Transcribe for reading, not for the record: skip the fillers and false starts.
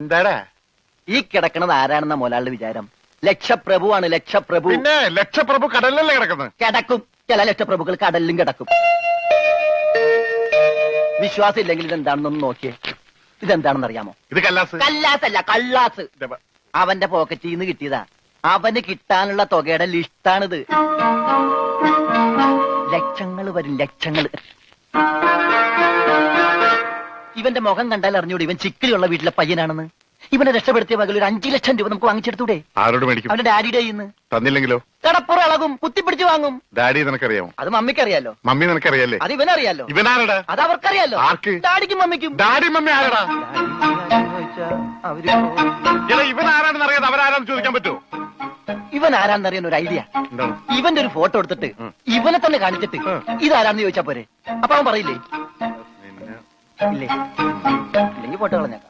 എന്താടാ ഈ കിടക്കണത് ആരാണെന്ന മുതലാളിയുടെ വിചാരം? ലക്ഷപ്രഭുവാണ്, ലക്ഷപ്രഭു. പിന്നെ ലക്ഷപ്രഭു കടലിലല്ലേ കിടക്കുന്നത്? കിടക്കും. ചില ലക്ഷപ്രഭുക്കൾ കടലിലും കിടക്കും. വിശ്വാസം ഇല്ലെങ്കിൽ ഇതെന്താണെന്നൊന്ന് നോക്കിയേ. ഇതെന്താണെന്ന് അറിയാമോ? ഇത് കല്ലാസ്. കല്ലാസല്ല, കള്ളാസ്. അവന്റെ പോക്കറ്റിൽ നിന്ന് കിട്ടിയതാ. അവന് കിട്ടാനുള്ള തുകയുടെ ലിസ്റ്റാണിത്. ലക്ഷങ്ങൾ വരും, ലക്ഷങ്ങൾ. ഇവന്റെ മുഖം കണ്ടാൽ അറിഞ്ഞൂടെ ഇവൻ ചിക്കിലുള്ള വീട്ടിലെ പയ്യനാണെന്ന്. ഇവനെ രക്ഷപ്പെടുത്തിയ മകൾ ഒരു 5 ലക്ഷം രൂപ നമുക്ക് വാങ്ങിച്ചെടുത്തൂടെ? ആരോട് മേടിക്കും? അവന്റെ ഡാഡിയുടെ ഇന്ന്. തന്നില്ലെങ്കിലോ? കടപ്പുറം ഇളകും, കുത്തിപ്പിടിച്ച് വാങ്ങും. ഡാഡി നിനക്കറിയാമോ? അത് മമ്മിക്കറിയാലോ. മമ്മി നിനക്കറിയാലേ? അത് ഇവനറിയാലോ. ഇവനാരടാ? അത് അവർക്കറിയാലോ. ആർക്ക്? ഡാഡിക്കും മമ്മിക്കും. ഡാഡി മമ്മി ആരടാ? ഇവൻ ആരാണെന്ന് അറിയാതെ അവരാരാന്ന് ചോദിക്കാൻ പറ്റുമോ? ഇവൻ ആരാന്നറിയാൻ ഒരു ഐഡിയ. ഇവന്റെ ഒരു ഫോട്ടോ എടുത്തിട്ട് ഇവനെ തന്നെ കാണിച്ചിട്ട് ഇതാരാന്ന് ചോദിച്ചാ പോരെ? അപ്പൊ അവൻ പറയില്ലേ? ഇല്ലേ? ഇല്ലെങ്കിൽ ഫോട്ടോ കളഞ്ഞേക്കാം.